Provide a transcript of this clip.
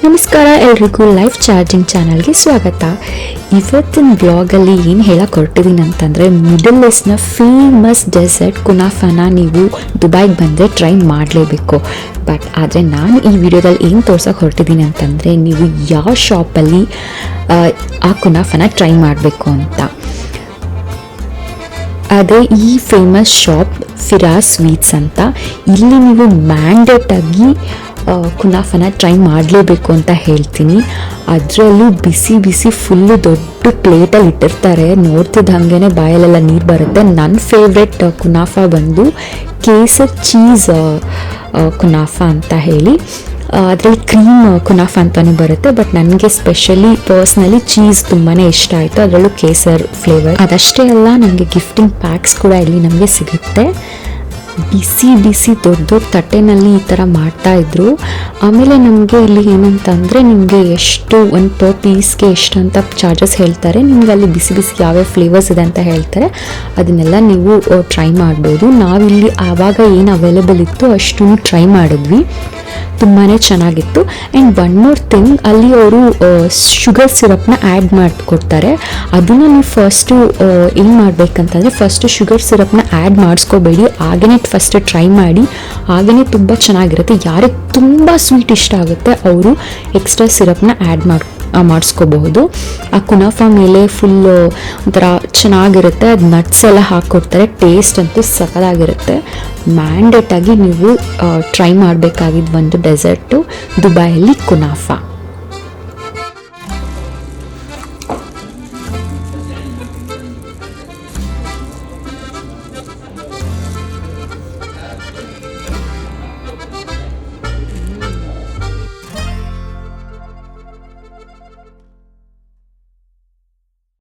ನಮಸ್ಕಾರ ಎಲ್ರಿಗೂ life charging ಚಾನಲ್ಗೆ ಸ್ವಾಗತ. ಇವತ್ತಿನ ಬ್ಲಾಗಲ್ಲಿ ಏನು ಹೇಳಕ್ಕೆ ಹೊರಟಿದ್ದೀನಿ ಅಂತಂದರೆ, ಮಿಡಲ್ ಈಸ್ಟ್ನ ಫೇಮಸ್ ಡೆಸರ್ಟ್ ಕುನಾಫಾನ ನೀವು ದುಬೈಗೆ ಬಂದರೆ ಟ್ರೈ ಮಾಡಲೇಬೇಕು. ಆದರೆ ನಾನು ಈ ವಿಡಿಯೋದಲ್ಲಿ ಏನು ತೋರ್ಸೋಕೆ ಹೊರಟಿದ್ದೀನಿ ಅಂತಂದರೆ, ನೀವು ಯಾವ ಶಾಪಲ್ಲಿ ಆ ಕುನಾಫಾನ ಟ್ರೈ ಮಾಡಬೇಕು ಅಂತ. ಅದೇ ಈ ಫೇಮಸ್ ಶಾಪ್ ಫಿರಾಸ್ ಸ್ವೀಟ್ಸ್ ಅಂತ. ಇಲ್ಲಿ ನೀವು ಮ್ಯಾಂಡೇಟಾಗಿ ಕುನಾಫಾನ ಟ್ರೈ ಮಾಡಲೇಬೇಕು ಅಂತ ಹೇಳ್ತೀನಿ. ಅದರಲ್ಲೂ ಬಿಸಿ ಬಿಸಿ ಫುಲ್ಲು ದೊಡ್ಡ ಪ್ಲೇಟಲ್ಲಿ ಇಟ್ಟಿರ್ತಾರೆ. ನೋಡ್ತಿದ್ದ ಹಾಗೇ ಬಾಯಲ್ಲೆಲ್ಲ ನೀರು ಬರುತ್ತೆ. ನನ್ನ ಫೇವ್ರೆಟ್ ಕುನಾಫಾ ಬಂದು ಕೇಸರ್ ಚೀಸ್ ಕುನಾಫಾ ಅಂತ ಹೇಳಿ. ಅದರಲ್ಲಿ ಕ್ರೀಮ್ ಕುನಾಫಾ ಅಂತಲೂ ಬರುತ್ತೆ. ಬಟ್ ನನಗೆ ಸ್ಪೆಷಲಿ ಪರ್ಸ್ನಲಿ ಚೀಸ್ ತುಂಬಾ ಇಷ್ಟ ಆಯಿತು, ಅದರಲ್ಲೂ ಕೇಸರ್ ಫ್ಲೇವರ್. ಅದಷ್ಟೇ ಅಲ್ಲ, ನನಗೆ ಗಿಫ್ಟಿಂಗ್ ಪ್ಯಾಕ್ಸ್ ಕೂಡ ಇಲ್ಲಿ ನಮಗೆ ಸಿಗುತ್ತೆ. ಬಿಸಿ ಬಿಸಿ ದೊಡ್ಡ ದೊಡ್ಡ ತಟ್ಟೆನಲ್ಲಿ ಈ ಥರ ಮಾಡ್ತಾಯಿದ್ರು. ಆಮೇಲೆ ನಮಗೆ ಇಲ್ಲಿ ಏನಂತಂದರೆ, ನಿಮಗೆ ಎಷ್ಟು ಒಂದು ಪರ್ ಪೀಸ್ಗೆ ಎಷ್ಟು ಅಂತ ಚಾರ್ಜಸ್ ಹೇಳ್ತಾರೆ. ನಿಮ್ಗೆ ಅಲ್ಲಿ ಬಿಸಿ ಬಿಸಿ ಯಾವ್ಯಾವ ಫ್ಲೇವರ್ಸ್ ಇದೆ ಅಂತ ಹೇಳ್ತಾರೆ. ಅದನ್ನೆಲ್ಲ ನೀವು ಟ್ರೈ ಮಾಡ್ಬೋದು. ನಾವಿಲ್ಲಿ ಆವಾಗ ಏನು ಅವೈಲೇಬಲ್ ಇತ್ತು ಅಷ್ಟು ಟ್ರೈ ಮಾಡಿದ್ವಿ. ತುಂಬಾ ಚೆನ್ನಾಗಿತ್ತು. ಆ್ಯಂಡ್ ಒನ್ ಮೋರ್ ಥಿಂಗ್, ಅಲ್ಲಿ ಅವರು ಶುಗರ್ ಸಿರಪ್ನ ಆ್ಯಡ್ ಮಾಡಿಕೊಡ್ತಾರೆ. ಅದನ್ನು ನೀವು ಫಸ್ಟು ಏನು ಮಾಡಬೇಕಂತಂದರೆ, ಫಸ್ಟು ಶುಗರ್ ಸಿರಪ್ನ ಆ್ಯಡ್ ಮಾಡಿಸ್ಕೋಬೇಡಿ, ಹಾಗೆಯೇ ಫಸ್ಟ್ ಟ್ರೈ ಮಾಡಿ. ಹಾಗೆಯೇ ತುಂಬ ಚೆನ್ನಾಗಿರುತ್ತೆ. ಯಾರಿಗೆ ತುಂಬ ಸ್ವೀಟ್ ಇಷ್ಟ ಆಗುತ್ತೆ ಅವರು ಎಕ್ಸ್ಟ್ರಾ ಸಿರಪ್ನ ಆ್ಯಡ್ ಮಾಡಿಸ್ಕೋಬಹುದು. ಆ ಕುನಾಫಾ ಮೇಲೆ ಫುಲ್ಲು ಒಂಥರ ಚೆನ್ನಾಗಿರುತ್ತೆ. ಅದು ನಟ್ಸ್ ಎಲ್ಲ ಹಾಕ್ಕೊಡ್ತಾರೆ. ಟೇಸ್ಟ್ ಅಂತೂ ಸಖತ್ತಾಗಿರುತ್ತೆ. ಮ್ಯಾಂಡೇಟಾಗಿ ನೀವು ಟ್ರೈ ಮಾಡಬೇಕಾಗಿದ್ದು ಒಂದು ಡೆಸರ್ಟು ದುಬೈಯಲ್ಲಿ ಕುನಾಫಾ.